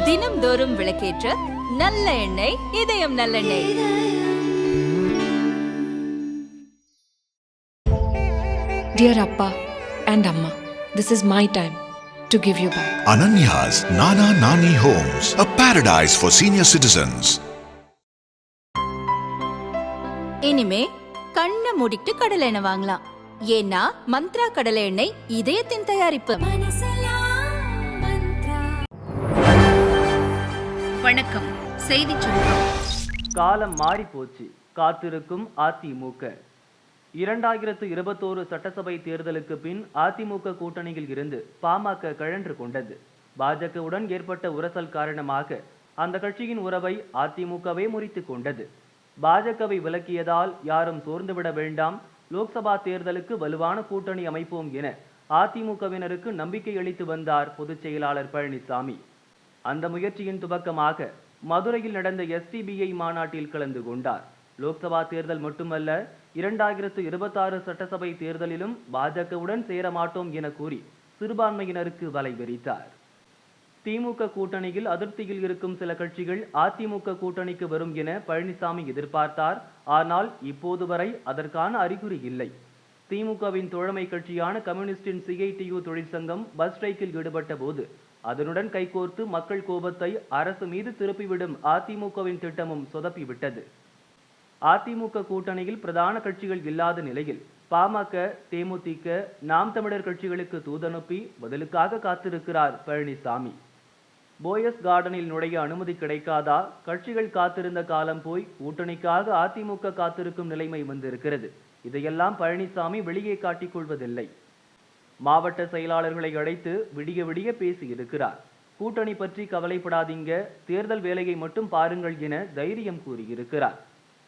தினம்தோறும் விளக்கேற்ற நல்ல எண்ணெய், இதயம் நல்லெண்ணெய். Dear Appa and Amma, this is my time to give you back. Ananya's Nana Nani Homes, a paradise for senior citizens. இனிமே கண்ணை மூடிட்டு கடலை எண்ணெய் வாங்கலாம். ஏன்னா மந்த்ரா கடலை எண்ணெய் இதயத்தின் தயாரிப்பு. வணக்கம். செய்தி சுருக்கம். காலம் மாறி போச்சு. காத்திருக்கும் அதிமுக. 2021 சட்டசபை தேர்தலுக்கு பின் அதிமுக கூட்டணியில் இருந்து பாமக கழன்று கொண்டது. பாஜகவுடன் ஏற்பட்ட உரசல் காரணமாக அந்த கட்சியின் உறவை அதிமுகவே முறித்துக் கொண்டது. பாஜகவை விலக்கியதால் யாரும் சோர்ந்துவிட வேண்டாம், லோக்சபா தேர்தலுக்கு வலுவான கூட்டணி அமைப்போம் என அதிமுகவினருக்கு நம்பிக்கை அளித்து வந்தார் பொதுச் செயலாளர் பழனிசாமி. அந்த முயற்சியின் துவக்கமாக மதுரையில் நடந்த STBI மாநாட்டில் கலந்து கொண்டார். லோக்சபா தேர்தல் மட்டுமல்ல, 2026 சட்டசபை தேர்தலிலும் பாஜகவுடன் சேர மாட்டோம் என கூறி சிறுபான்மையினருக்கு வலை விரித்தார். திமுக கூட்டணியில் அதிருப்தியில் இருக்கும் சில கட்சிகள் அதிமுக கூட்டணிக்கு வரும் என பழனிசாமி எதிர்பார்த்தார். ஆனால் இப்போது வரை அதற்கான அறிகுறி இல்லை. திமுகவின் தோழமை கட்சியான கம்யூனிஸ்டின் CITU தொழிற்சங்கம் பஸ் ஸ்ட்ரைக்கில் ஈடுபட்ட போது அதனுடன் கைகோர்த்து மக்கள் கோபத்தை அரசு மீது திருப்பிவிடும் அதிமுகவின் திட்டமும் சொதப்பிவிட்டது. அதிமுக கூட்டணியில் பிரதான கட்சிகள் இல்லாத நிலையில் பாமக, தேமுதிக, நாம் தமிழர் கட்சிகளுக்கு தூதனுப்பி பதிலுக்காக காத்திருக்கிறார் பழனிசாமி. போயஸ் கார்டனில் நுழைய அனுமதி கிடைக்காதா? கட்சிகள் காத்திருந்த காலம் போய் கூட்டணிக்காக அதிமுக காத்திருக்கும் நிலைமை வந்திருக்கிறது. இதையெல்லாம் பழனிசாமி வெளியே காட்டிக் கொள்வதில்லை. மாவட்ட செயலாளர்களை அழைத்து விடிய விடிய பேசி இருக்கிறார். கூட்டணி பற்றி கவலைப்படாதீங்க, தேர்தல் வேலையை மட்டும் பாருங்கள் என தைரியம் கூறியிருக்கிறார்.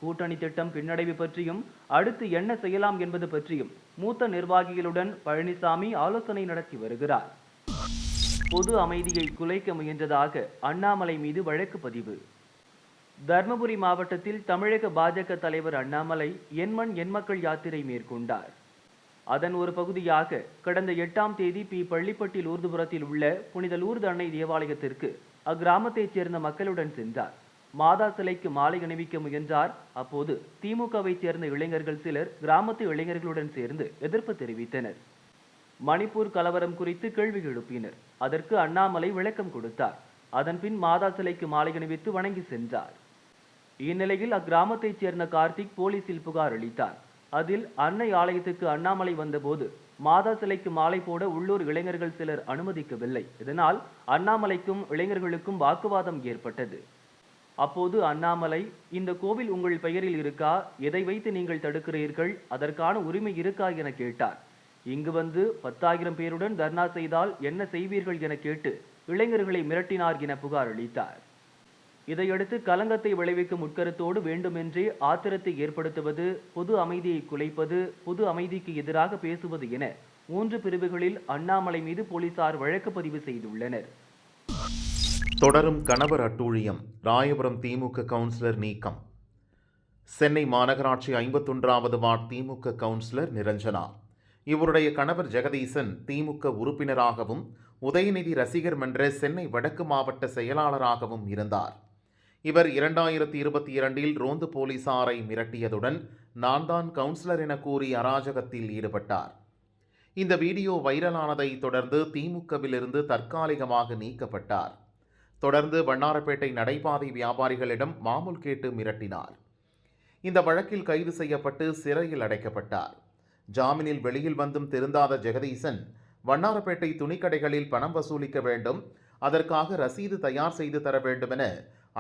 கூட்டணி திட்டம் பின்னடைவு பற்றியும் அடுத்து என்ன செய்யலாம் என்பது பற்றியும் மூத்த நிர்வாகிகளுடன் பழனிசாமி ஆலோசனை நடத்தி வருகிறார். பொது அமைதியை குலைக்க முயன்றதாக அண்ணாமலை மீது வழக்கு பதிவு. தர்மபுரி மாவட்டத்தில் தமிழக பாஜக தலைவர் அண்ணாமலை எண்மண் எண்மக்கள் யாத்திரை மேற்கொண்டார். அதன் ஒரு பகுதியாக கடந்த 8ஆம் தேதி பள்ளிப்பட்டி லூர்துபுரத்தில் உள்ள புனித லூர்து அன்னை தேவாலயத்திற்கு அக்கிராமத்தைச் சேர்ந்த மக்களுடன் சென்றார். மாதா சிலைக்கு மாலை அணிவிக்க முயன்றார். அப்போது திமுகவை சேர்ந்த இளைஞர்கள் சிலர் கிராமத்து இளைஞர்களுடன் சேர்ந்து எதிர்ப்பு தெரிவித்தனர். மணிப்பூர் கலவரம் குறித்து கேள்வி எழுப்பினர். அதற்கு அண்ணாமலை விளக்கம் கொடுத்தார். அதன்பின் மாதா சிலைக்கு மாலை அணிவித்து வணங்கி சென்றார். இந்நிலையில் அக்கிராமத்தைச் சேர்ந்த கார்த்திக் போலீசில் புகார் அளித்தார். அதில் அன்னை ஆலயத்துக்கு அண்ணாமலை வந்தபோது மாதா சிலைக்கு மாலை போட உள்ளூர் இளைஞர்கள் சிலர் அனுமதிக்கவில்லை. இதனால் அண்ணாமலைக்கும் இளைஞர்களுக்கும் வாக்குவாதம் ஏற்பட்டது. அப்போது அண்ணாமலை, இந்த கோவில் உங்கள் பெயரில் இருக்கா? எதை வைத்து நீங்கள் தடுக்கிறீர்கள்? அதற்கான உரிமை இருக்கா என கேட்டார். இங்கு வந்து 10,000 பேருடன் தர்ணா செய்தால் என்ன செய்வீர்கள் என கேட்டு இளைஞர்களை மிரட்டினார் என புகார் அளித்தார். இதையடுத்து கலங்கத்தை விளைவிக்கும் உட்கருத்தோடு வேண்டுமென்றே ஆத்திரத்தை ஏற்படுத்துவது, பொது அமைதியை குலைப்பது, பொது அமைதிக்கு எதிராக பேசுவது என 3 பிரிவுகளில் அண்ணாமலை மீது போலீசார் வழக்கு பதிவு செய்துள்ளனர். தொடரும் கணவர் அட்டூழியம். ராயபுரம் திமுக கவுன்சிலர் நீக்கம். சென்னை மாநகராட்சி 51வது வார்டு திமுக கவுன்சிலர் நிரஞ்சனா, இவருடைய கணவர் ஜெகதீசன் திமுக உறுப்பினராகவும் உதயநிதி ரசிகர் மன்ற சென்னை வடக்கு மாவட்ட செயலாளராகவும் இருந்தார். இவர் 2022இல் ரோந்து போலீசாரை மிரட்டியதுடன் நான் தான் கவுன்சிலர் என கூறி அராஜகத்தில் ஈடுபட்டார். இந்த வீடியோ வைரலானதை தொடர்ந்து திமுகவிலிருந்து தற்காலிகமாக நீக்கப்பட்டார். தொடர்ந்து வண்ணாரப்பேட்டை நடைபாதை வியாபாரிகளிடம் மாமூல் கேட்டு மிரட்டினார். இந்த வழக்கில் கைது செய்யப்பட்டு சிறையில் அடைக்கப்பட்டார். ஜாமீனில் வெளியில் வந்தும் திருந்தாத ஜெகதீசன் வண்ணாரப்பேட்டை துணிக்கடைகளில் பணம் வசூலிக்க வேண்டும், அதற்காக ரசீது தயார் செய்து தர வேண்டும் என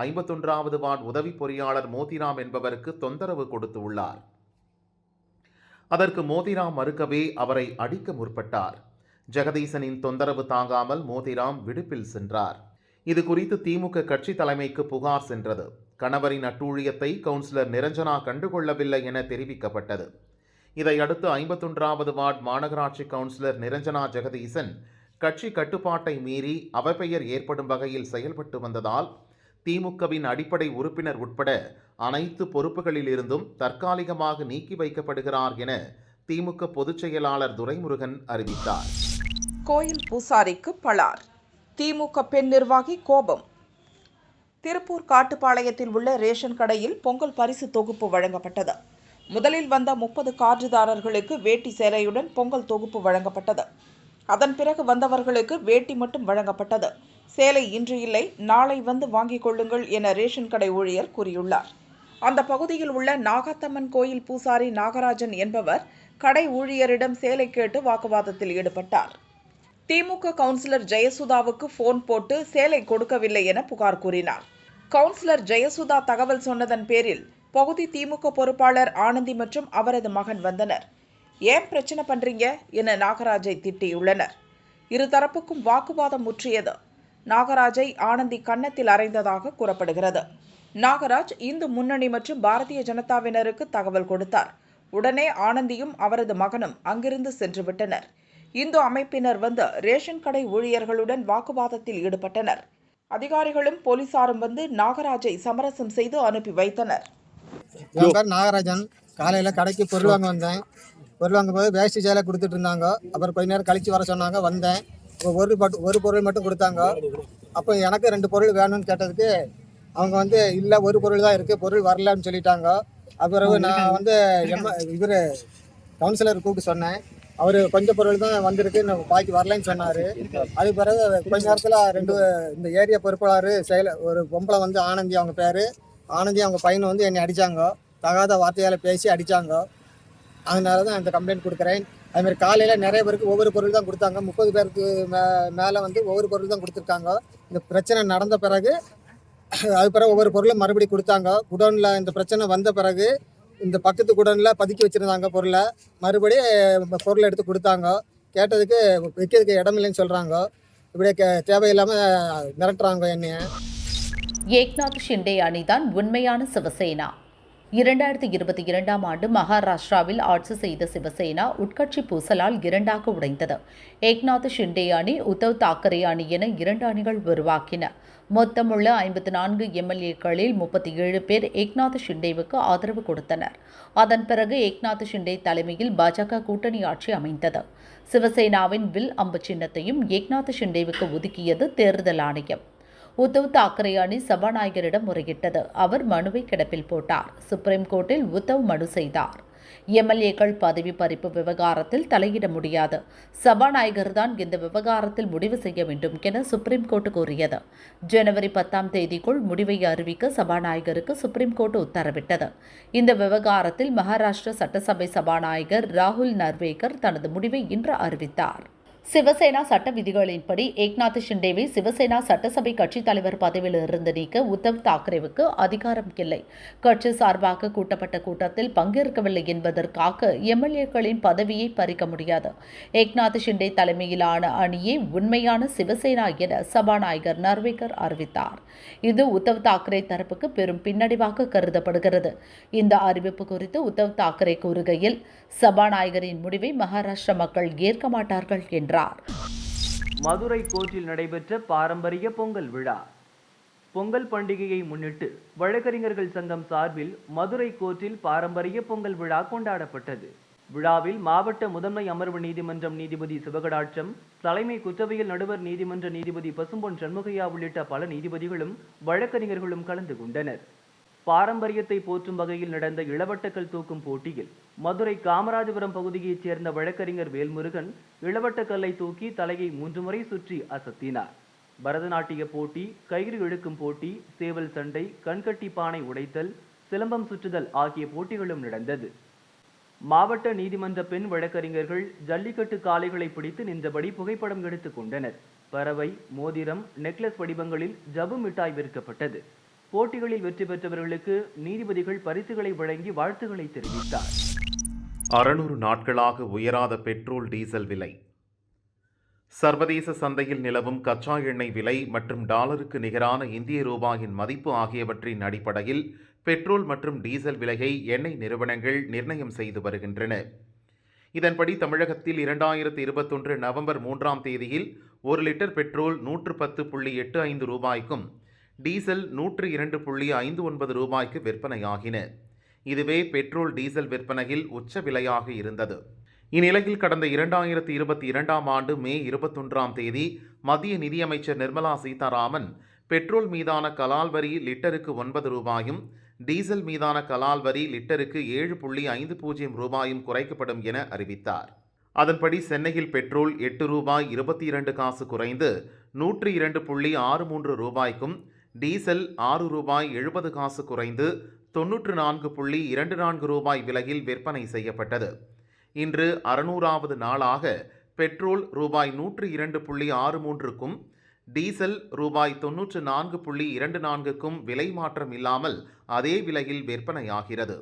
51வது வார்டு உதவி பொறியாளர் மோதிராம் என்பவருக்கு தொந்தரவு கொடுத்து உள்ளார். அதற்கு மோதிராம் மறுக்கவே அவரை அடிக்க முற்பட்டார். ஜெகதீசனின் தொந்தரவு தாங்காமல் மோதிராம் விடுப்பில் சென்றார். இது குறித்து திமுக கட்சி தலைமைக்கு புகார் சென்றது. கணவரின் அட்டூழியத்தை கவுன்சிலர் நிரஞ்சனா கண்டுகொள்ளவில்லை என தெரிவிக்கப்பட்டது. இதையடுத்து 51வது வார்டு மாநகராட்சி கவுன்சிலர் நிரஞ்சனா ஜெகதீசன் கட்சி கட்டுப்பாட்டை மீறி அவப்பெயர் ஏற்படும் வகையில் செயல்பட்டு வந்ததால் திமுகவின் அடிப்படை உறுப்பினர் உட்பட அனைத்து பொறுப்புகளில் இருந்தும் தற்காலிகமாக நீக்கி வைக்கப்படுகிறார் என திமுக பொதுச் செயலாளர் துரைமுருகன் அறிவித்தார். கோயில் பூசாரிக்கு பளார். திமுக பெண் நிர்வாகி கோபம். திருப்பூர் காட்டுப்பாளையத்தில் உள்ள ரேஷன் கடையில் பொங்கல் பரிசு தொகுப்பு வழங்கப்பட்டது. முதலில் வந்த 30 கார்டுதாரர்களுக்கு வேட்டி சேலையுடன் பொங்கல் தொகுப்பு வழங்கப்பட்டது. அதன் பிறகு வந்தவர்களுக்கு வேட்டி மட்டும் வழங்கப்பட்டது. சேலை இன்று இல்லை, நாளை வந்து வாங்கிக் கொள்ளுங்கள் என ரேஷன் கடை ஊழியர் கூறியுள்ளார். அந்த பகுதியில் உள்ள நாகாத்தம்மன் கோயில் பூசாரி நாகராஜன் என்பவர் கடை ஊழியரிடம் சேலை கேட்டு வாக்குவாதத்தில் ஈடுபட்டார். திமுக கவுன்சிலர் ஜெயசுதாவுக்கு போன் போட்டு சேலை கொடுக்கவில்லை என புகார் கூறினார். கவுன்சிலர் ஜெயசுதா தகவல் சொன்னதன் பேரில் பகுதி திமுக பொறுப்பாளர் ஆனந்தி மற்றும் அவரது மகன் வந்தனர். ஏன் பிரச்சனை பண்றீங்க என நாகராஜை திட்டியுள்ளனர். இருதரப்புக்கும் வாக்குவாதம் முற்றியது. நாகராஜை ஆனந்தி கன்னத்தில் அறைந்ததாக கூறப்படுகிறது. நாகராஜ் இந்து முன்னணி மற்றும் பாரதிய ஜனதாவினருக்கு தகவல் கொடுத்தார். உடனே ஆனந்தியும் அவரது மகனும் அங்கிருந்து சென்று விட்டனர். இந்து அமைப்பினர் வந்து ரேஷன் கடை ஊழியர்களுடன் வாக்குவாதத்தில் ஈடுபட்டனர். அதிகாரிகளும் போலீசாரும் வந்து நாகராஜை சமரசம் செய்து அனுப்பி வைத்தனர். என் பேர் நாகராஜன். காலையில் கடைக்கு பொருள் வாங்க வந்தேன். பொருள் வாங்கும் போது வேஷ்டி சேலை கொடுத்துட்டு இருந்தாங்க. அப்புறம் கொஞ்ச நேரம் கழிச்சு வர சொன்னாங்க. வந்தேன். ஒரு பொருள் மட்டும் கொடுத்தாங்க. அப்போ எனக்கு 2 பொருள் வேணும்னு கேட்டதுக்கு அவங்க வந்து இல்லை, ஒரு பொருள் தான் இருக்குது, பொருள் வரலன்னு சொல்லிட்டாங்க. அப்புறம் நான் இவர் கவுன்சிலர் கூப்பிட்டு சொன்னேன். அவர் கொஞ்சம் பொருள் தான் வந்திருக்கு, பாக்கி வரலன்னு சொன்னார். அது பிறகு கொஞ்ச நேரத்தில் இந்த ஏரியா பொறுப்பாளர் ஒரு பொம்பளை வந்து ஆனந்தி, அவங்க பேர் ஆனந்தி, அவங்க பையனை வந்து என்னை அடித்தாங்க. தகாத வார்த்தையால் பேசி அடித்தாங்க. அதனால தான் இந்த கம்ப்ளைண்ட் கொடுக்குறேன். அதுமாதிரி காலையில் நிறைய பேருக்கு ஒவ்வொரு பொருள் தான் கொடுத்தாங்க. 30 பேருக்கு மேலே வந்து ஒவ்வொரு பொருள் தான் கொடுத்துருக்காங்க. இந்த பிரச்சனை நடந்த பிறகு அது பிறகு ஒவ்வொரு பொருளும் மறுபடியும் கொடுத்தாங்க. குடோனில் இந்த பிரச்சனை வந்த பிறகு இந்த பக்கத்து குடோனில் பதுக்கி வச்சுருந்தாங்க பொருளை. மறுபடியும் பொருளை எடுத்து கொடுத்தாங்க. கேட்டதுக்கு வைக்கிறதுக்கு இடமில்லைன்னு சொல்கிறாங்க. இப்படியே தேவையில்லாமல் மிரட்டுறாங்க என்னைய. ஏக்நாத் ஷிண்டே அணிதான் உண்மையான சிவசேனா. 2022ஆம் ஆண்டு மகாராஷ்டிராவில் ஆட்சி செய்த சிவசேனா உட்கட்சி பூசலால் 2ஆக உடைந்தது. ஏக்நாத் ஷிண்டே அணி, உத்தவ் தாக்கரே அணி என 2 அணிகள் உருவாக்கின. மொத்தமுள்ள 54 எம்எல்ஏக்களில் 37 பேர் ஏக்நாத் ஷிண்டேவுக்கு ஆதரவு கொடுத்தனர். அதன் பிறகு ஏக்நாத் ஷிண்டே தலைமையில் பாஜக கூட்டணி ஆட்சி அமைந்தது. சிவசேனாவின் வில் அம்பு சின்னத்தையும் ஏக்நாத் ஷிண்டேவுக்கு ஒதுக்கியது தேர்தல் ஆணையம். உத்தவ் தாக்கரே அணி சபாநாயகரிடம் முறையிட்டது. அவர் மனுவை கிடப்பில் போட்டார். சுப்ரீம் கோர்ட்டில் உத்தவ் மனு செய்தார். எம்எல்ஏக்கள் பதவி பறிப்பு விவகாரத்தில் தலையிட முடியாது, சபாநாயகர் தான் இந்த விவகாரத்தில் முடிவு செய்ய வேண்டும் என சுப்ரீம் கோர்ட் கூறியது. ஜனவரி 10ஆம் தேதிக்குள் முடிவை அறிவிக்க சபாநாயகருக்கு சுப்ரீம் கோர்ட் உத்தரவிட்டது. இந்த விவகாரத்தில் மகாராஷ்டிர சட்டசபை சபாநாயகர் ராகுல் நர்வேக்கர் தனது முடிவை இன்று அறிவித்தார். சிவசேனா சட்ட விதிகளின்படி ஏக்நாத் ஷிண்டேவை சிவசேனா சட்டசபை கட்சித் தலைவர் பதவியிலிருந்து நீக்க உத்தவ் தாக்கரேவுக்கு அதிகாரம் இல்லை. கட்சி சார்பாக கூட்டப்பட்ட கூட்டத்தில் பங்கேற்கவில்லை என்பதற்காக எம்எல்ஏக்களின் பதவியை பறிக்க முடியாது. ஏக்நாத் ஷிண்டே தலைமையிலான அணியே உண்மையான சிவசேனா என சபாநாயகர் நர்வேக்கர் அறிவித்தார். இது உத்தவ் தாக்கரே தரப்புக்கு பெரும் பின்னடைவாக கருதப்படுகிறது. இந்த அறிவிப்பு குறித்து உத்தவ் தாக்கரே கூறுகையில், சபாநாயகரின் முடிவை மகாராஷ்டிர மக்கள் ஏற்க மாட்டார்கள் என்றார். மதுரை கோர்ட்டில் நடைபெற்ற பாரம்பரிய பொங்கல் விழா. பொங்கல் பண்டிகையை முன்னிட்டு வழக்கறிஞர்கள் சங்கம் சார்பில் மதுரை கோர்ட்டில் பாரம்பரிய பொங்கல் விழா கொண்டாடப்பட்டது. விழாவில் மாவட்ட முதன்மை அமர்வு நீதிமன்றம் நீதிபதி சிவகடாட்சம், தலைமை குற்றவியல் நடுவர் நீதிமன்ற நீதிபதி பசும்பொன் சண்முகையா உள்ளிட்ட பல நீதிபதிகளும் வழக்கறிஞர்களும் கலந்து கொண்டனர். பாரம்பரியத்தை போற்றும் வகையில் நடந்த இளவட்டக்கல் தூக்கும் போட்டியில் மதுரை காமராஜபுரம் பகுதியைச் சேர்ந்த வழக்கறிஞர் வேல்முருகன் இளவட்டக்கல்லை தூக்கி தலையை 3 முறை சுற்றி அசத்தினார். பரதநாட்டிய போட்டி, கயிறு இழுக்கும் போட்டி, சேவல் சண்டை, கண்கட்டி பானை உடைத்தல், சிலம்பம் சுற்றுதல் ஆகிய போட்டிகளும் நடந்தது. மாவட்ட நீதிமன்ற பெண் வழக்கறிஞர்கள் ஜல்லிக்கட்டு காளைகளை பிடித்து நின்றபடி புகைப்படம் எடுத்துக் கொண்டனர். பறவை, மோதிரம், நெக்லஸ் வடிவங்களில் ஜபு மிட்டாய் விற்கப்பட்டது. போட்டிகளில் வெற்றி பெற்றவர்களுக்கு நீதிபதிகள் பரிசுகளை வழங்கி வாழ்த்துக்களை தெரிவித்தார். 600 நாட்களாக உயராத பெட்ரோல், டீசல் விலை. சர்வதேச சந்தையில் நிலவும் கச்சா எண்ணெய் விலை மற்றும் டாலருக்கு நிகரான இந்திய ரூபாயின் மதிப்பு ஆகியவற்றின் அடிப்படையில் பெட்ரோல் மற்றும் டீசல் விலையை எண்ணெய் நிறுவனங்கள் நிர்ணயம் செய்து வருகின்றன. இதன்படி தமிழகத்தில் 2021 நவம்பர் 3ஆம் தேதியில் 1 லிட்டர் பெட்ரோல் 110.85 ரூபாய்க்கும் டீசல் 102.59 ரூபாய்க்கு விற்பனையாகின. இதுவே பெட்ரோல் டீசல் விற்பனையில் உச்ச விலையாக இருந்தது. இந்நிலையில் கடந்த 2022ஆம் ஆண்டு மே 21ஆம் தேதி மத்திய நிதியமைச்சர் நிர்மலா சீதாராமன் பெட்ரோல் மீதான கலால் வரி லிட்டருக்கு 9 ரூபாயும் டீசல் மீதான கலால் வரி லிட்டருக்கு 7.50 ரூபாயும் குறைக்கப்படும் என அறிவித்தார். அதன்படி சென்னையில் பெட்ரோல் 8 ரூபாய் 22 காசு குறைந்து 102.63 ரூபாய்க்கும், டீசல் 6 ரூபாய் 70 காசு குறைந்து 94.24 ரூபாய் விலையில் விற்பனை செய்யப்பட்டது. இன்று 600வது நாளாக பெட்ரோல் ரூபாய் 102.63க்கும் டீசல் ரூபாய் 94.24க்கும் விலை மாற்றம் இல்லாமல் அதே விலையில் விற்பனையாகிறது.